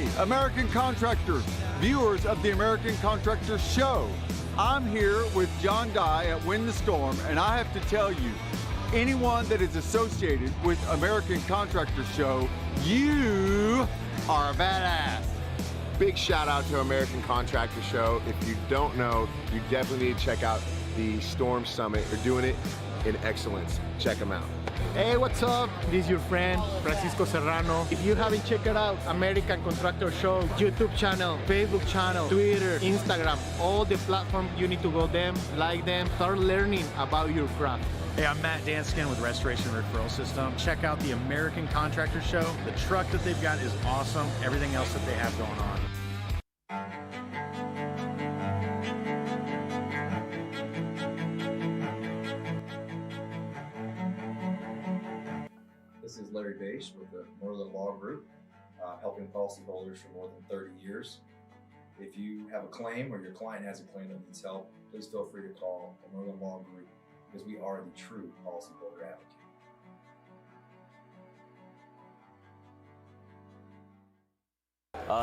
Hey, American contractors, viewers of the American Contractor Show. I'm here with John Dye at Win the Storm, and I have to tell you, anyone that is associated with American Contractor Show, you are a badass. Big shout out to American Contractor Show. If you don't know, you definitely need to check out the Storm Summit. They're doing it in excellence. Check them out. Hey, what's up? This is your friend, Francisco Serrano. If you haven't checked it out, American Contractor Show, YouTube channel, Facebook channel, Twitter, Instagram, all the platforms, you need to go them, like them, start learning about your craft. Hey, I'm Matt Danskin with Restoration Referral System. Check out the American Contractor Show. The truck that they've got is awesome. Everything else that they have going on. This is Larry Bache with the Merlin Law Group, helping policyholders for more than 30 years. If you have a claim or your client has a claim that needs help, please feel free to call the Merlin Law Group because we are the true policyholder advocate.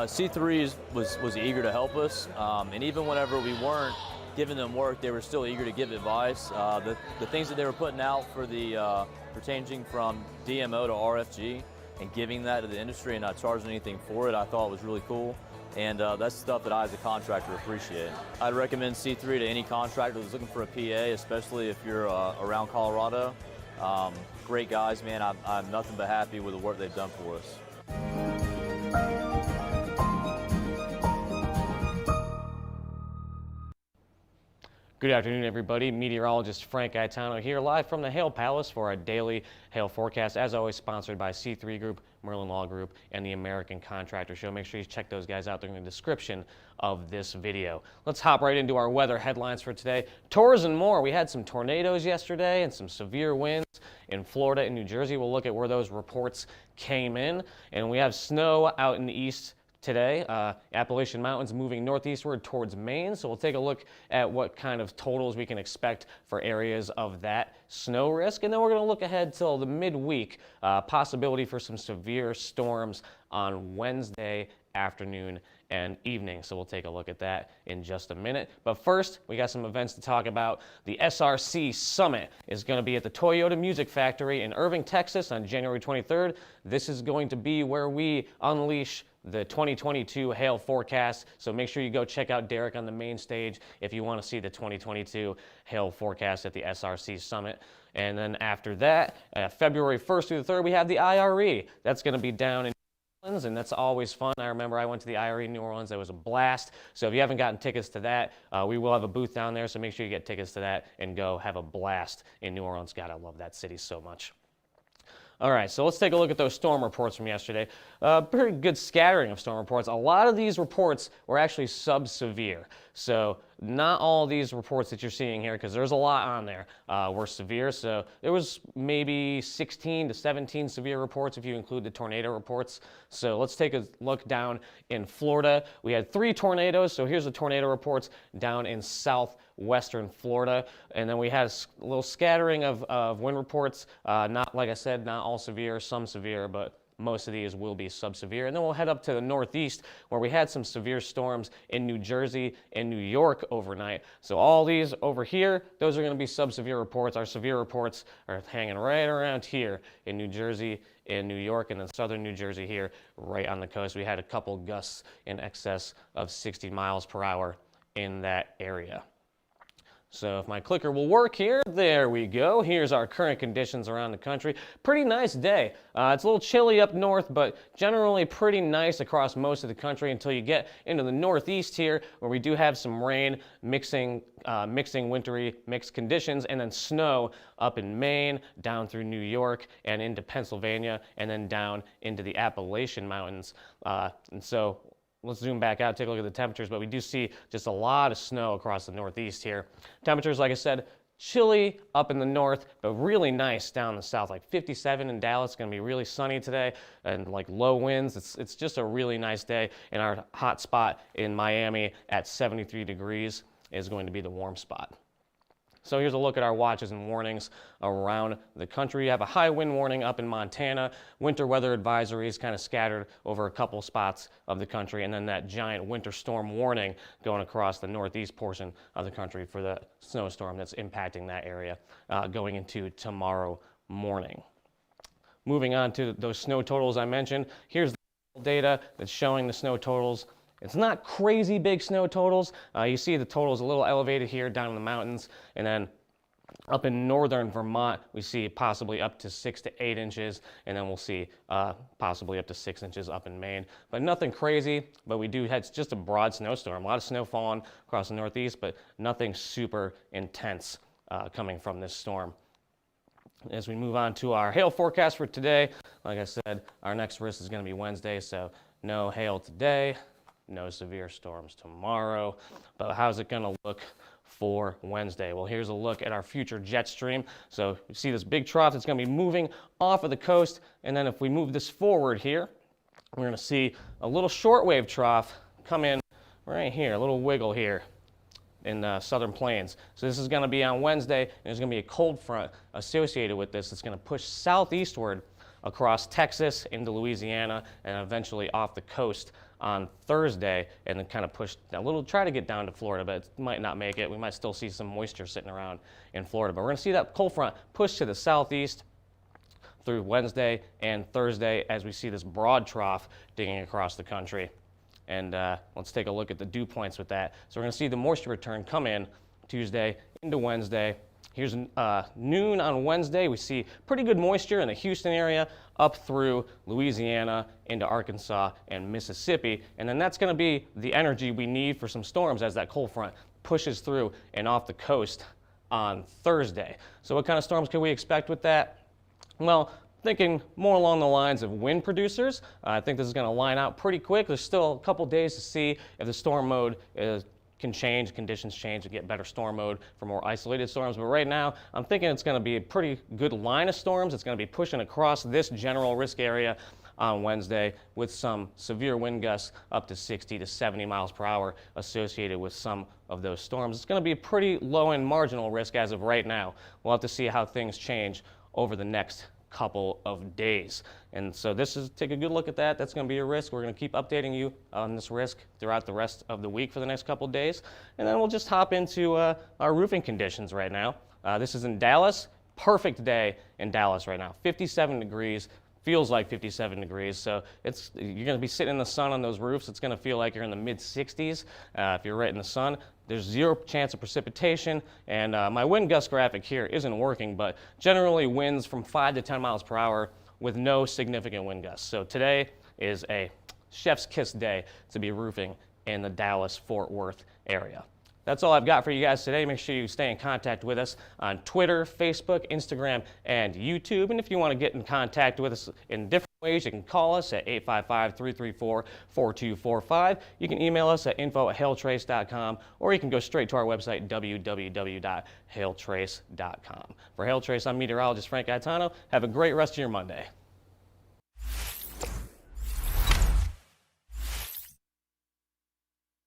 C3 was eager to help us, and even whenever we weren't giving them work, they were still eager to give advice. The things that they were putting out for the for changing from DMO to RFG and giving that to the industry and not charging anything for it, I thought was really cool. And that's stuff that I as a contractor appreciate. I'd recommend C3 to any contractor who's looking for a PA, especially if you're around Colorado. Great guys, man. I'm nothing but happy with the work they've done for us. Good afternoon, everybody. Meteorologist Frank Gaetano here, live from the Hail Palace for our daily hail forecast, as always sponsored by C3 Group, Merlin Law Group, and the American Contractor Show. Make sure you check those guys out. They're in the description of this video. Let's hop right into our weather headlines for today. Tours and more. We had some tornadoes yesterday and some severe winds in Florida and New Jersey. We'll look at where those reports came in. And we have snow out in the east today. Appalachian Mountains moving northeastward towards Maine, so we'll take a look at what kind of totals we can expect for areas of that snow risk, and then we're going to look ahead till the midweek, possibility for some severe storms on Wednesday afternoon and evening. So we'll take a look at that in just a minute. But first, we got some events to talk about. The SRC Summit is going to be at the Toyota Music Factory in Irving, Texas on January 23rd. This is going to be where we unleash the 2022 hail forecast. So make sure you go check out Derek on the main stage if you want to see the 2022 hail forecast at the SRC Summit. And then after that, February 1st through the 3rd, we have the IRE. That's going to be down in New Orleans, and that's always fun. I remember I went to the IRE in New Orleans. That was a blast. So if you haven't gotten tickets to that, we will have a booth down there. So make sure you get tickets to that and go have a blast in New Orleans. God, I love that city so much. All right, so let's take a look at those storm reports from yesterday. Pretty good scattering of storm reports. A lot of these reports were actually sub-severe. So not all of these reports that you're seeing here, because there's a lot on there, were severe. So there was maybe 16 to 17 severe reports if you include the tornado reports. So let's take a look down in Florida. We had 3 tornadoes. So here's the tornado reports down in southwestern Florida. And then we had a little scattering of wind reports. Not, like I said, not all severe, some severe, but most of these will be sub-severe. And then we'll head up to the northeast where we had some severe storms in New Jersey and New York overnight. So all these over here, those are going to be sub-severe reports. Our severe reports are hanging right around here in New Jersey and New York, and then southern New Jersey here right on the coast. We had a couple gusts in excess of 60 miles per hour in that area. So if my clicker will work here, there we go. Here's our current conditions around the country. Pretty nice day. It's a little chilly up north, but generally pretty nice across most of the country until you get into the northeast here, where we do have some rain, mixing wintry mixed conditions, and then snow up in Maine, down through New York, and into Pennsylvania, and then down into the Appalachian Mountains. And so let's zoom back out, take a look at the temperatures, but we do see just a lot of snow across the northeast here. Temperatures, like I said, chilly up in the north, but really nice down the south, like 57 in Dallas. It's going to be really sunny today and like low winds. It's just a really nice day. And our hot spot in Miami at 73 degrees is going to be the warm spot. So here's a look at our watches and warnings around the country. You have a high wind warning up in Montana, winter weather advisories kind of scattered over a couple spots of the country, and then that giant winter storm warning going across the northeast portion of the country for the snowstorm that's impacting that area going into tomorrow morning. Moving on to those snow totals I mentioned, here's the data that's showing the snow totals. It's not crazy big snow totals. You see the totals a little elevated here down in the mountains, and then up in northern Vermont, we see possibly up to 6 to 8 inches, and then we'll see possibly up to 6 inches up in Maine. But nothing crazy, but we do have just a broad snowstorm. A lot of snow falling across the northeast, but nothing super intense coming from this storm. As we move on to our hail forecast for today, like I said, our next risk is going to be Wednesday, so no hail today. No severe storms tomorrow, but how's it going to look for Wednesday? Well, here's a look at our future jet stream. So you see this big trough that's going to be moving off of the coast, and then if we move this forward here, we're going to see a little shortwave trough come in right here, a little wiggle here in the southern plains. So this is going to be on Wednesday, and there's going to be a cold front associated with this that's going to push southeastward across Texas into Louisiana and eventually off the coast on Thursday, and then kind of push a little, try to get down to Florida, but it might not make it. We might still see some moisture sitting around in Florida, but we're going to see that cold front push to the southeast through Wednesday and Thursday as we see this broad trough digging across the country. And let's take a look at the dew points with that. So we're going to see the moisture return come in Tuesday into Wednesday. Here's noon on Wednesday. We see pretty good moisture in the Houston area up through Louisiana into Arkansas and Mississippi. And then that's going to be the energy we need for some storms as that cold front pushes through and off the coast on Thursday. So what kind of storms can we expect with that? Well, thinking more along the lines of wind producers. I think this is going to line out pretty quick. There's still a couple days to see if the storm mode can change, conditions change to get better storm mode for more isolated storms. But right now, I'm thinking it's going to be a pretty good line of storms. It's going to be pushing across this general risk area on Wednesday with some severe wind gusts up to 60 to 70 miles per hour associated with some of those storms. It's going to be a pretty low and marginal risk as of right now. We'll have to see how things change over the next couple of days. And so take a good look at that. That's going to be a risk. We're going to keep updating you on this risk throughout the rest of the week for the next couple of days. And then we'll just hop into our roofing conditions right now. This is in Dallas. Perfect day in Dallas right now. 57 degrees. Feels like 57 degrees. So you're going to be sitting in the sun on those roofs. It's going to feel like you're in the mid 60s if you're right in the sun. There's 0 chance of precipitation, and my wind gust graphic here isn't working, but generally winds from 5 to 10 miles per hour with no significant wind gusts. So today is a chef's kiss day to be roofing in the Dallas-Fort Worth area. That's all I've got for you guys today. Make sure you stay in contact with us on Twitter, Facebook, Instagram, and YouTube. And if you want to get in contact with us in different ways, you can call us at 855-334-4245. You can email us at info@hailtrace.com, or you can go straight to our website, www.hailtrace.com. For Hail Trace, I'm meteorologist Frank Gaetano. Have a great rest of your Monday.